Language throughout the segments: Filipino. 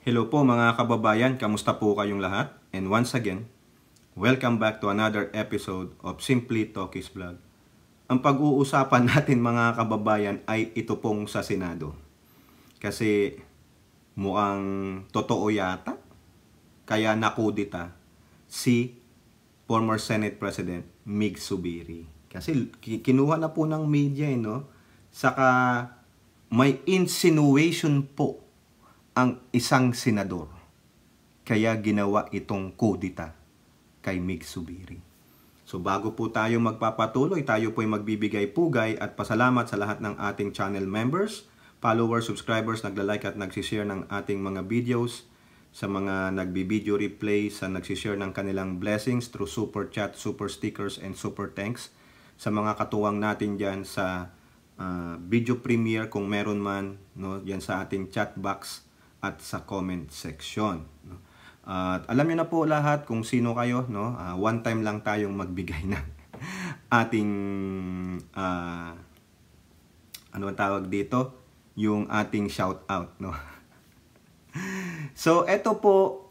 Hello po mga kababayan, kamusta po kayong lahat? And once again, welcome back to another episode of Simply Talkies Vlog. Ang pag-uusapan natin mga kababayan ay ito pong sa Senado. Kasi mukhang totoo yata, kaya nakudita si former Senate President Mig Zubiri. Kasi kinuha na po ng media, no? Saka may insinuation po ang isang senador. Kaya ginawa itong kudita kay Mig Zubiri. So bago po tayo magpapatuloy, tayo po ay magbibigay pugay at pasalamat sa lahat ng ating channel members, followers, subscribers, nagla-like at nagsishare ng ating mga videos, sa mga nagbi-video replay, sa nagsishare ng kanilang blessings through super chat, super stickers, and super thanks, sa mga katuwang natin dyan sa video premiere kung meron man, no, dyan sa ating chat box at sa comment section, no? At alam niyo na po lahat kung sino kayo, no? One time lang tayong magbigay ng ating ano ang tawag dito, yung ating shout out, no? So eto po,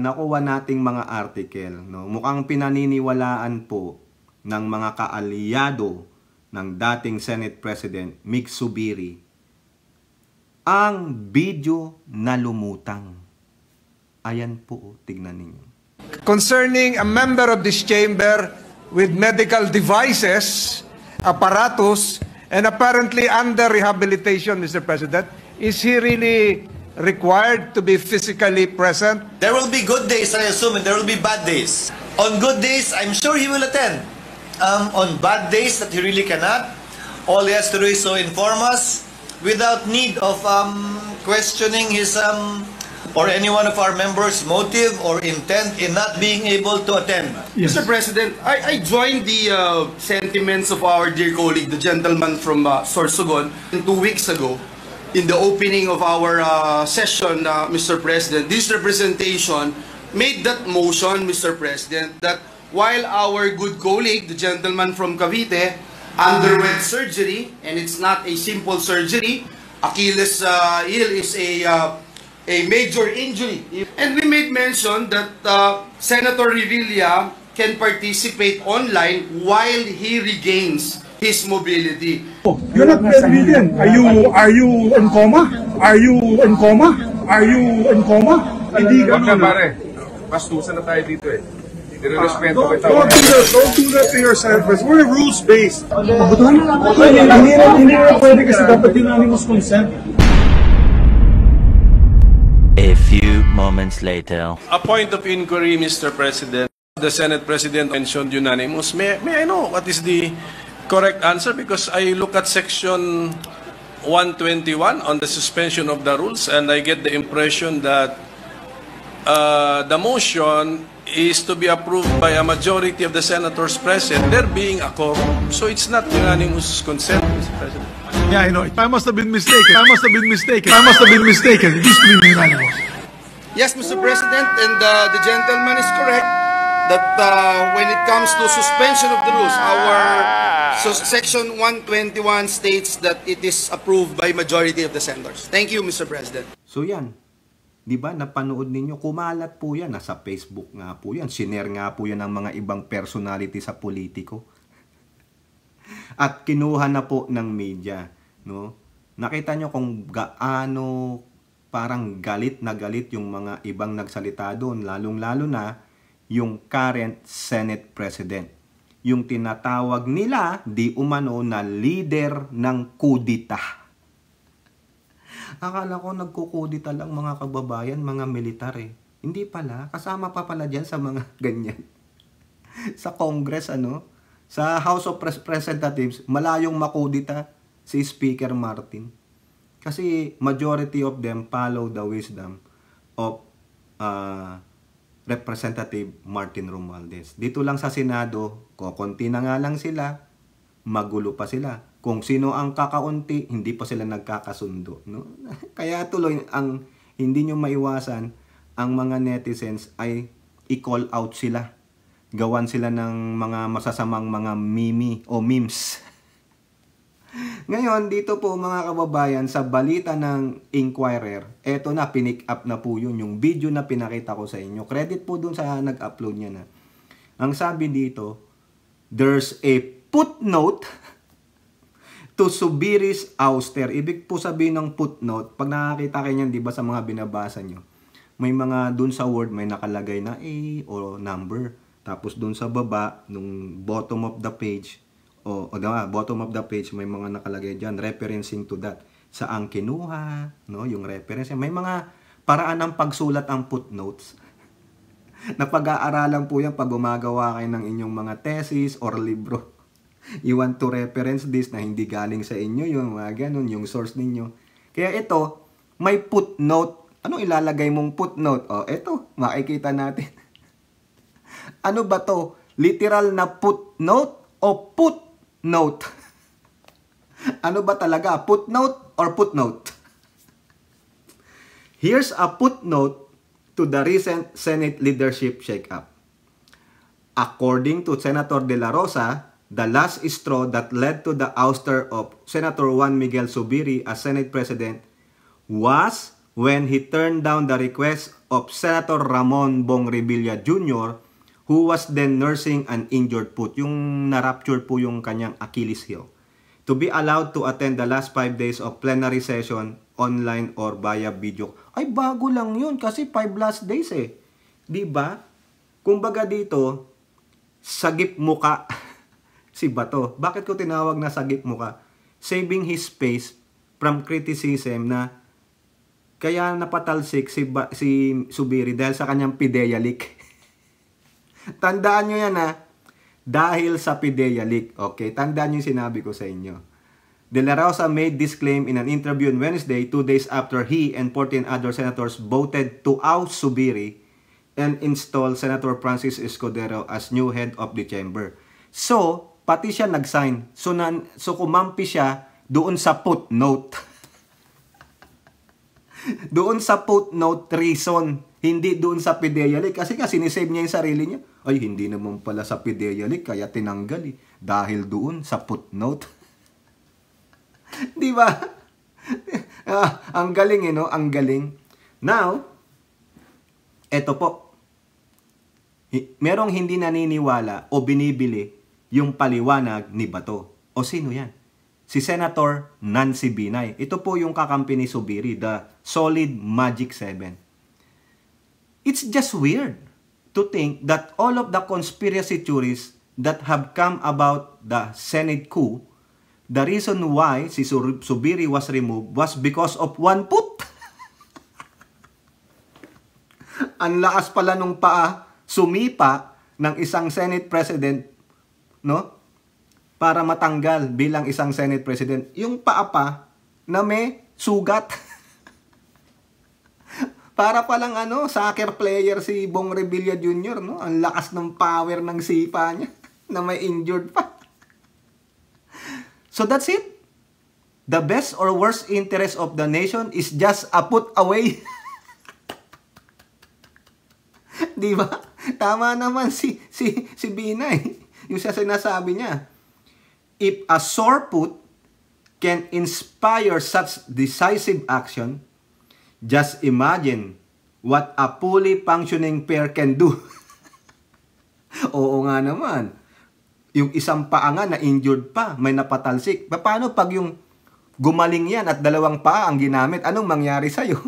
nakuha nating mga article, no? Mukhang pinaniniwalaan po ng mga kaalyado ng dating Senate President Mig Zubiri ang video na lumutang. Ayan po, tignan ninyo. Concerning a member of this chamber with medical devices, apparatus, and apparently under rehabilitation, Mr. President, is he really required to be physically present? There will be good days, I assume, and there will be bad days. On good days, I'm sure he will attend. On bad days that he really cannot, all he has to do is to inform us without need of questioning his or any one of our members' motive or intent in not being able to attend. Yes. Mr. President, I joined the sentiments of our dear colleague, the gentleman from Sorsogon, 2 weeks ago, in the opening of our session, Mr. President. This representation made that motion, Mr. President, that while our good colleague, the gentleman from Cavite, underwent surgery, and it's not a simple surgery. Achilles heel is a major injury. And we made mention that Senator Revilla can participate online while he regains his mobility. You're not bedridden. Are you in coma? Are you in coma? Are you in coma? Hindi Wag ganun. na pare, bastusan na tayo dito eh. Nirespeto kita. Don't do that to yourself. We're rules-based. Hindi na pwede kasi dapat unanimous consent. A few moments later. A point of inquiry, Mr. President. The Senate President mentioned unanimous. May I know what is the correct answer? Because I look at section 121 on the suspension of the rules, and I get the impression that the motion is to be approved by a majority of the senators present, there being a quorum. So it's not unanimous consent, Mr. President. Yeah, I know. I must have been mistaken. I must have been mistaken. It used to be unanimous. Yes, Mr. President, and the gentleman is correct that when it comes to suspension of the rules, our section 121 states that it is approved by majority of the senators. Thank you, Mr. President. So yan, di ba, napanood ninyo, kumalat po yan, nasa Facebook nga po yan, sinare nga po yan ng mga ibang personality sa politiko. At kinuha na po ng media, no? Nakita nyo kung gaano parang galit na galit yung mga ibang nagsalita doon, lalong-lalo na yung current Senate President. Yung tinatawag nila, di umano, na leader ng kudita. Akala ko nagkukudita lang mga kababayan, mga militar eh. Hindi pala, kasama pa pala dyan sa mga ganyan. Sa Congress, ano? Sa House of Representatives, malayong makudita si Speaker Martin. Kasi majority of them follow the wisdom of Representative Martin Romualdez. Dito lang sa Senado, kukunti na nga lang sila, magulo pa sila. Kung sino ang kakaunti, hindi pa sila nagkakasundo, no? Kaya tuloy, ang hindi nyo maiwasan, ang mga netizens ay i-call out sila. Gawan sila ng mga masasamang mga meme o memes. Ngayon, dito po mga kababayan, sa balita ng Inquirer, eto na, pinick up na po yun, yung video na pinakita ko sa inyo. Credit po dun sa nag-upload niya na. Ang sabi dito, there's a footnote to Zubiri's ouster. Ibig po sabihin ng footnote, pag nakakita kayo niyan, di ba sa mga binabasa nyo, may mga dun sa word, may nakalagay na A o number. Tapos dun sa baba, nung bottom of the page, bottom of the page, may mga nakalagay dyan, referencing to that. Saan kinuha, no? Yung reference. May mga paraan ng pagsulat ang footnotes. Napag-aaralan po yan pag gumagawa kayo ng inyong mga thesis or libro. You want to reference this na hindi galing sa inyo, yung mga ganun, yung source ninyo. Kaya ito, may footnote. Anong ilalagay mong footnote? Ito, makikita natin. Ano ba to? Literal na footnote o footnote? Ano ba talaga? Footnote or footnote? Here's a footnote to the recent Senate leadership shakeup. According to Senator De La Rosa, the last straw that led to the ouster of Senator Juan Miguel Zubiri as Senate President was when he turned down the request of Senator Ramon Bong Revilla Jr., who was then nursing an injured foot. Yung na-rupture po yung kanyang Achilles heel. To be allowed to attend the last 5 days of plenary session online or via video. Ay, bago lang yun kasi 5 last days eh. Diba? Kumbaga dito, sagip muka si Bato. Bakit ko tinawag na sagip muka? Saving his face from criticism na kaya napatalsik si Zubiri dahil sa kanyang PIDEA leak. Tandaan nyo yan dahil sa PIDEA leak. Okay, tandaan nyo yung sinabi ko sa inyo. De La Rosa made this claim in an interview on Wednesday, 2 days after he and 14 other senators voted to oust Zubiri and install Senator Francis Escudero as new head of the chamber. So, pati siya nag-sign. So kumampi siya doon sa footnote. Doon sa footnote reason, hindi doon sa PIDEA leak. Kasi sinisave niya yung sarili niya. Ay, hindi naman pala sa PIDEA leak, kaya tinanggal dahil doon sa footnote. Di ba? Ang galing no? Ang galing. Now, eto po. Merong hindi naniniwala o binibili yung paliwanag ni Bato. O sino yan? Si Senator Nancy Binay. Ito po yung kakampi ni Zubiri, the solid Magic 7. It's just weird to think that all of the conspiracy theories that have come about the Senate coup, the reason why si Zubiri was removed was because of one foot. Ang lakas pala nung paa sumipa ng isang Senate President, no? Para matanggal bilang isang Senate President. Yung paa pa na may sugat. Para palang soccer player si Bong Revilla Jr., no? Ang lakas ng power ng sipa niya na may injured pa. So that's it. The best or worst interest of the nation is just a foot away. Di ba? Tama naman si Binay. Yung siya sinasabi niya. If a sore foot can inspire such decisive action, just imagine what a fully functioning pair can do. Oo nga naman. Yung isang paa nga na injured pa, may napatalsik. Paano pag yung gumaling yan at dalawang paa ang ginamit? Anong mangyari sa'yo?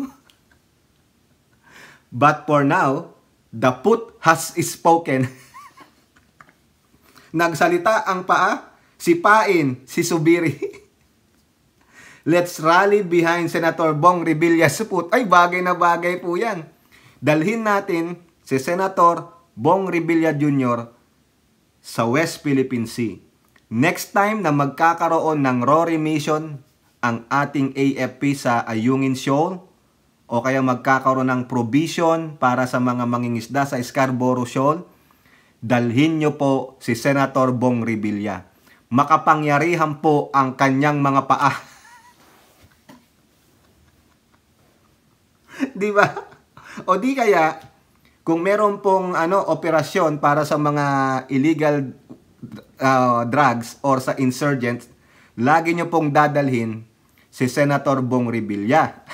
But for now, the foot has spoken. Nagsalita ang paa, sipain si Zubiri. Let's rally behind Senator Bong Revilla's foot. Ay, bagay na bagay po yan. Dalhin natin si Senator Bong Revilla Jr. sa West Philippine Sea. Next time na magkakaroon ng RORI mission ang ating AFP sa Ayungin Shoal, o kaya magkakaroon ng provision para sa mga mangingisda sa Scarborough Shoal, dalhin nyo po si Senator Bong Revilla. Makapangyarihan po ang kanyang mga paa. Di ba? O di kaya, kung meron pong operasyon para sa mga illegal drugs or sa insurgents, lagi nyo pong dadalhin si Senator Bong Revilla.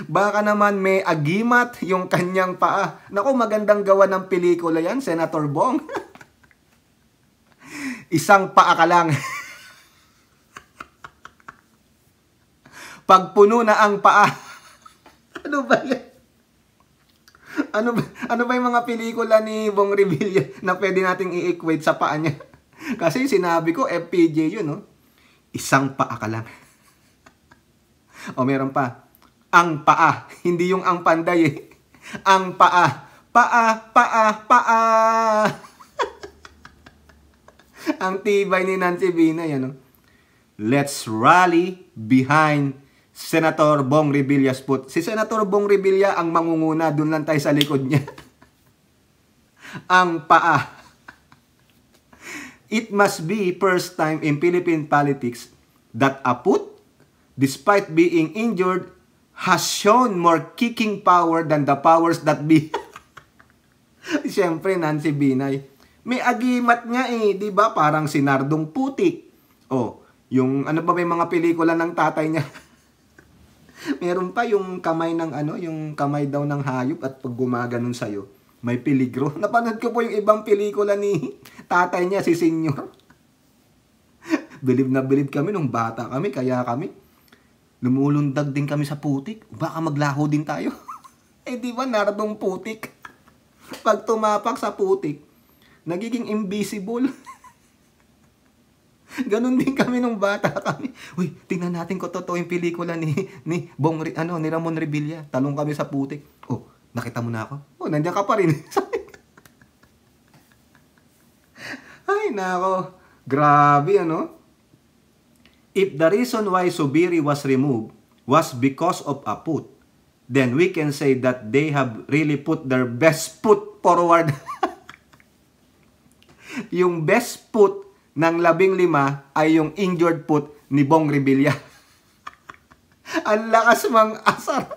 Baka naman may agimat yung kanyang paa. Naku, magandang gawa ng pelikula yan, Senator Bong. Isang paa ka lang. Pag puno na ang paa. Ano ba yan? Ano ba yung mga pelikula ni Bong Revilla na pwede nating i-equate sa paa niya? Kasi sinabi ko, FPJ yun, no? Isang paa ka lang. O meron pa. Ang paa. Hindi yung ang panday eh. Ang paa. Paa. Ang tibay ni Nancy Binay, ano? Let's rally behind Senator Bong Revilla's foot. Si Senator Bong Revilla ang mangunguna. Doon lang tayo sa likod niya. Ang paa. It must be first time in Philippine politics that a foot, despite being injured, has shown more kicking power than the powers that be. Siyempre, Nancy Binay. May agimat nga eh, di ba? Parang si Nardong Putik. O, yung ano ba may mga pelikula ng tatay niya? Meron pa yung kamay ng yung kamay daw ng hayop at pag gumaganon sa'yo, may peligro. Napanood ko po yung ibang pelikula ni tatay niya, si Senyor. Bilib na bilib kami nung bata kami, kaya kami lumulundag din kami sa putik. Baka maglaho din tayo. Eh di ba Nardong Putik? Pag tumapak sa putik, nagiging invisible. Ganon din kami nung bata kami. Uy, tingnan natin kung totoo yung pelikula ni Ramon Revilla. Talong kami sa putik. Oh, nakita mo na ako? Oh, nandiyan ka pa rin. Ay, nako. Grabe, ano? If the reason why Subiri was removed was because of a foot, then we can say that they have really put their best foot forward. Yung best foot ng 15 ay yung injured foot ni Bong Revilla. Ang lakas mang asar.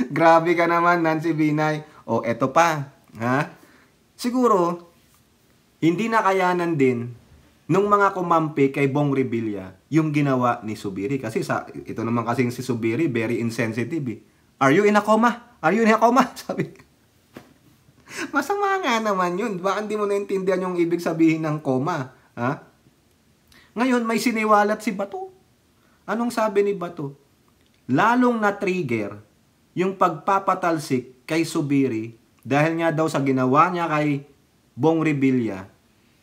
Grabe ka naman, Nancy Binay. O, eto pa. Ha? Siguro, hindi nakayanan din nung mga kumampi kay Bong Revilla yung ginawa ni Subiri. Kasi ito naman kasing si Subiri, very insensitive eh. Are you in a coma? Are you in a coma? Sabi. Masama nga naman yun. Baka hindi mo naintindihan yung ibig sabihin ng coma. Ha? Ngayon, may siniwalat si Bato. Anong sabi ni Bato? Lalong na-trigger yung pagpapatalsik kay Subiri dahil nga daw sa ginawa niya kay Bong Revilla,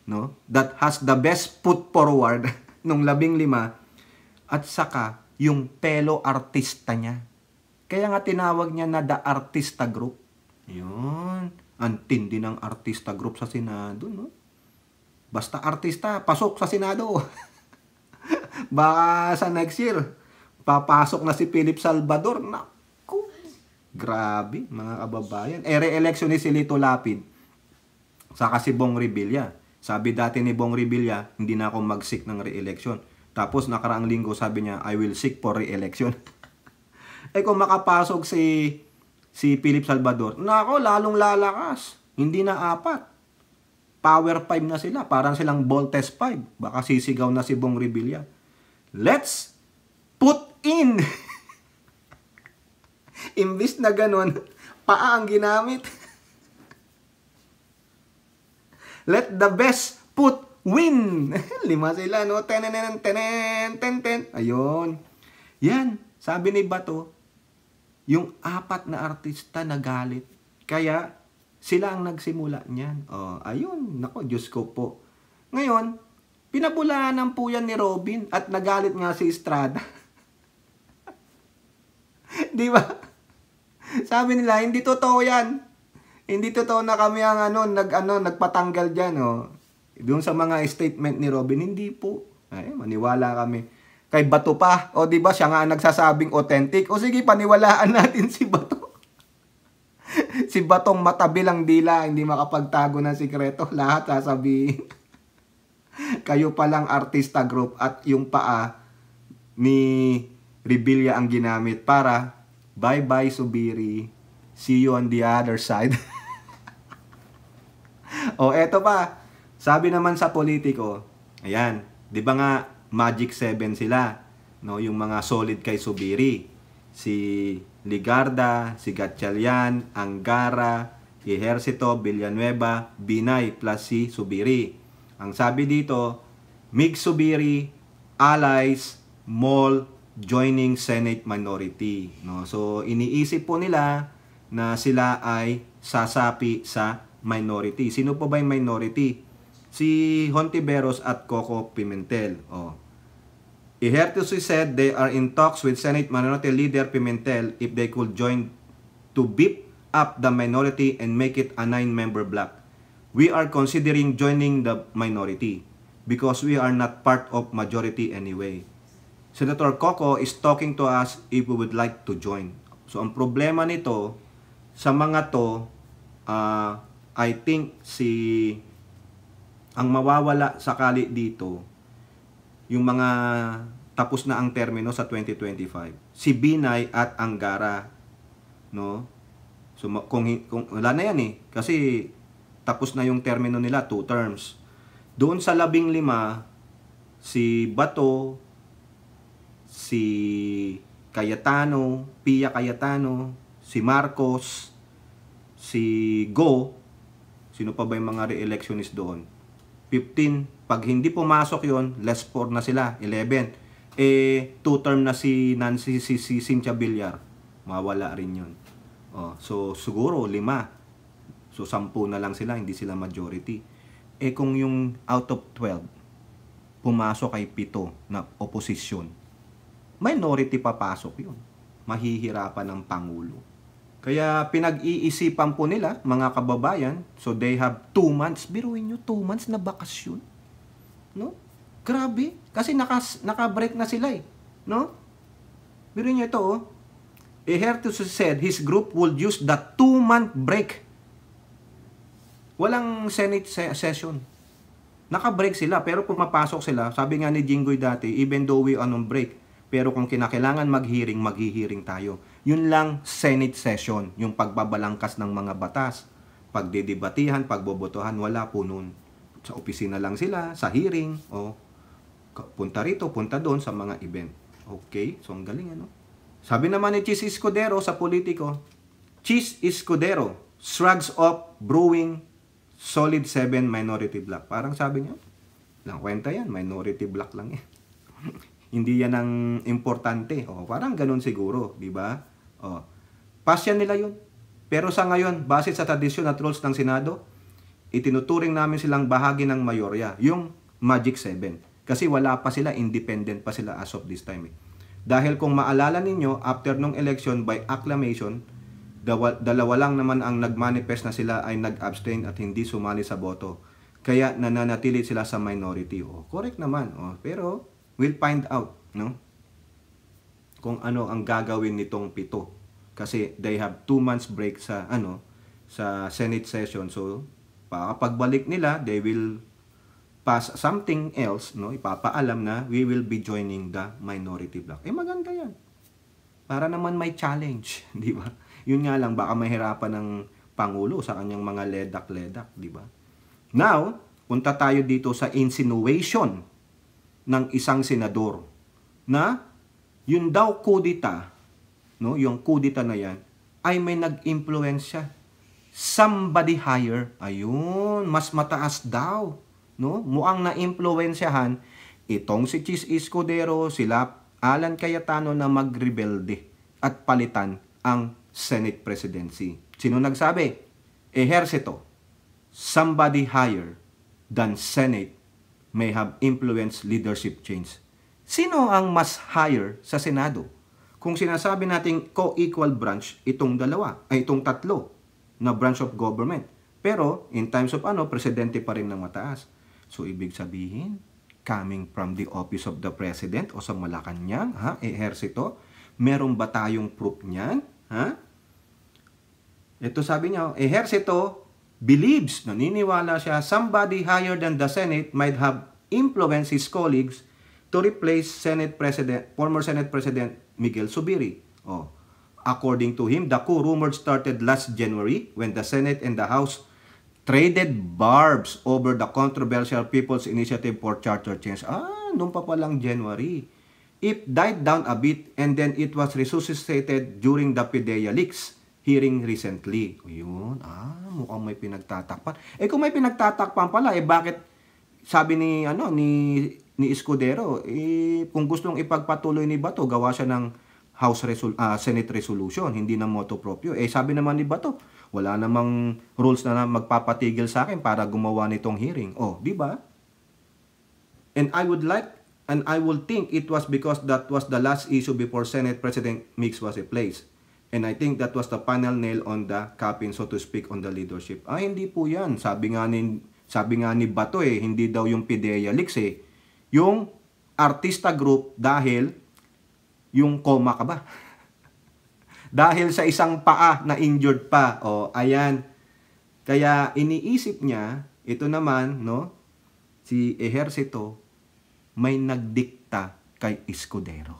no? That has the best foot forward nung 15 at saka yung pelo artista niya. Kaya nga tinawag niya na the artista group. Yun. Ang tindi ng artista group sa Senado, no? Basta artista, pasok sa Senado. Baka sa next year, papasok na si Philip Salvador. Naku, grabe, mga kababayan. Re-election ni si Lito Lapid. Saka si Bong Revilla. Sabi dati ni Bong Revilla, hindi na ako mag-seek ng re-election. Tapos nakaraang linggo sabi niya, I will seek for re-election. Eh kung makapasok si Philip Salvador, nako, lalong lalakas. Hindi na 4. Power 5 na sila. Parang silang Voltes 5. Baka sisigaw na si Bong Revilla. Let's put in. Imbis na ganun, paa ang ginamit. Let the best put win. 5 sila, no? Ten. Ayun. Yan. Sabi ni Bato, yung 4 na artista nagalit. Kaya, sila ang nagsimula niyan. Oh, ayun. Nako, Diyos ko po. Ngayon, pinabulaanan po yan ni Robin at nagalit nga si Estrada. Di ba? Sabi nila, hindi totoo yan. Hindi totoo na kami ang nagpatanggal diyan, oh. Doon sa mga statement ni Robin, hindi po. Ay, maniwala kami. Kay Bato pa, o di ba siya nga nagsasabing authentic. O sige, paniwalaan natin si Bato. Si Batong matabilang dila, hindi makapagtago ng sikreto. Lahat sasabihin. Kayo palang artista group at yung paa ni Revilla ang ginamit para bye-bye Subiri. See you on the other side. O eto pa. Sabi naman sa politiko, ayan, 'Di ba nga Magic 7 sila, no? Yung mga solid kay Zubiri. Si Ligarda, si Gatchalian, Angara, Ejercito, Villanueva, Binay plus si Zubiri. Ang sabi dito, Mig Zubiri, allies, Mall, joining Senate minority. No? So, iniisip po nila na sila ay sasapi sa minority. Sino po ba yung minority? Si Hontiveros at Coco Pimentel. Ejercito said they are in talks with Senate Minority Leader Pimentel if they could join to beef up the minority and make it a 9-member bloc. We are considering joining the minority because we are not part of majority anyway. Senator Coco is talking to us if we would like to join. So, ang problema nito, sa mga to, I think ang mawawala sakali dito, yung mga tapos na ang termino sa 2025, si Binay at Angara, no? So, kung wala na yan kasi tapos na yung termino nila, 2 terms. Doon sa 15, si Bato, si Cayetano, Pia Cayetano, si Marcos, si Go, sino pa ba yung mga re-electionist doon? 15. Pag hindi pumasok yon, less 4 na sila, 11. 2 term na si Nancy, si Cynthia Villar, mawala rin yun. So, siguro 5. So, 10 na lang sila, hindi sila majority. Kung yung out of 12, pumasok ay 7 na opposition, minority papasok yun. Mahihirapan ng Pangulo. Kaya pinag-iisipan po nila, mga kababayan, so they have 2 months. Biruin nyo, 2 months na bakasyon. No? Grabe. Kasi naka-break na sila No? Biruin nyo ito, Ejercito said his group would use the 2-month break. Walang Senate session. Naka-break sila, pero pumapasok sila. Sabi nga ni Jinggoy dati, even though we on break, pero kung kinakailangan maghihiring tayo. Yun lang Senate session, yung pagbabalangkas ng mga batas. Pagdedebatihan, pagbobotohan, wala po nun. Sa opisina lang sila, sa hearing, punta rito, punta doon sa mga event. Okay, so ang galing Sabi naman ni Chis Escudero sa Politico, Chis Escudero shrugs off brewing solid 7 minority block. Parang sabi niya, lang kwenta yan, minority block lang yan. Hindi yan ang importante. Parang ganun siguro, di ba? Pass yan nila yun. Pero sa ngayon, base sa tradisyon at rules ng Senado, itinuturing namin silang bahagi ng mayorya, yung Magic 7. Kasi wala pa sila, independent pa sila as of this time. Dahil kung maalala ninyo, after nung election by acclamation, dalawa lang naman ang nagmanifest na sila ay nag-abstain at hindi sumali sa boto. Kaya nananatili sila sa minority. Correct naman. Pero we'll find out, no? Kung ano ang gagawin nitong 7. Kasi they have 2 months break sa sa Senate session. So pagbalik nila, they will pass something else, no? Ipapaalam na we will be joining the minority bloc. Maganda yan. Para naman may challenge, di ba? Yun nga lang, baka mahirapan ng Pangulo sa kanyang mga ledak-ledak, di ba? Now, punta tayo dito sa insinuation ng isang senador na yun daw kudita, no? Yung kudita na yan, ay may nag-impluensya. Somebody higher, ayun, mas mataas daw. No? Muang na-impluensyahan itong si Chis Escudero, sila Alan Cayetano na magrebelde at palitan ang Senate presidency. Sino nagsabi? Ejercito. Somebody higher than Senate may have influenced leadership change. Sino ang mas higher sa Senado? Kung sinasabi nating co-equal branch, itong tatlo na branch of government. Pero in times of presidente pa rin ng mataas. So, ibig sabihin, coming from the office of the president o sa Malacanang, Ejercito, meron ba tayong proof niyan? Ito sabi niya, Ejercito believes, naniniwala siya, somebody higher than the Senate might have influenced his colleagues to replace former Senate President Miguel Zubiri. According to him, the coup rumor started last January when the Senate and the House traded barbs over the controversial People's Initiative for Charter Change. noon pa palang January. It died down a bit and then it was resuscitated during the PDEA leaks hearing recently. Ayun, mukhang may pinagtatakpan. Kung may pinagtatakpan pala, bakit sabi ni Escudero, kung gustong ipagpatuloy ni Bato, gawa siya ng Senate resolution, hindi ng motu proprio. Sabi naman ni Bato, wala namang rules na magpapatigil sa akin para gumawa nitong hearing. Di ba? And I would think it was because that was the last issue before Senate President Mix was replaced. And I think that was the final nail on the coffin, so to speak, on the leadership. Hindi po yan. Sabi nga ni Bato hindi daw yung PDEA leaks yung artista group dahil yung coma ka ba? Dahil sa isang paa na injured pa. Ayan. Kaya iniisip niya, ito naman, si Ejercito, may nagdikta kay Escudero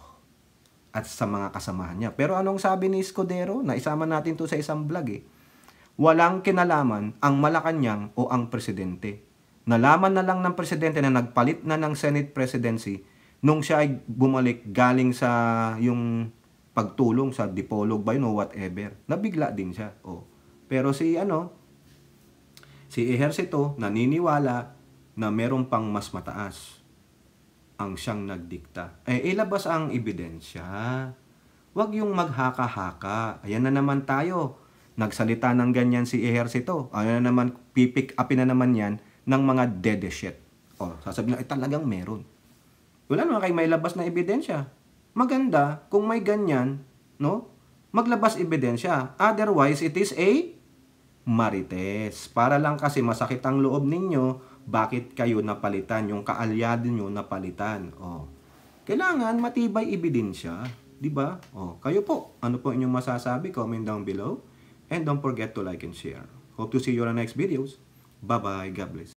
at sa mga kasamahan niya. Pero anong sabi ni Escudero? Naisama natin to sa isang vlog Walang kinalaman ang Malacanang o ang presidente. Nalaman na lang ng presidente na nagpalit na ng Senate presidency nung siya ay bumalik galing sa yung pagtulong sa Dipolog ba yun o whatever. Nabigla din siya. Pero si Ejercito naniniwala na meron pang mas mataas ang siyang nagdikta. Ilabas ang ebidensya. Huwag yung maghaka-haka. Ayan na naman tayo. Nagsalita ng ganyan si Ejercito. Ayan na naman, pipick upin na naman yan ng mga dede shit. Sasabihin na, talagang meron. Wala naman kayo may labas na ebidensya. Maganda kung may ganyan, maglabas ebidensya. Otherwise, it is a marites. Para lang kasi masakit ang loob ninyo, bakit kayo napalitan, yung kaalyado nyo napalitan. Kailangan matibay ebidensya. Diba? Kayo po, ano po inyong masasabi? Comment down below. And don't forget to like and share. Hope to see you on the next videos. Bye-bye. God bless.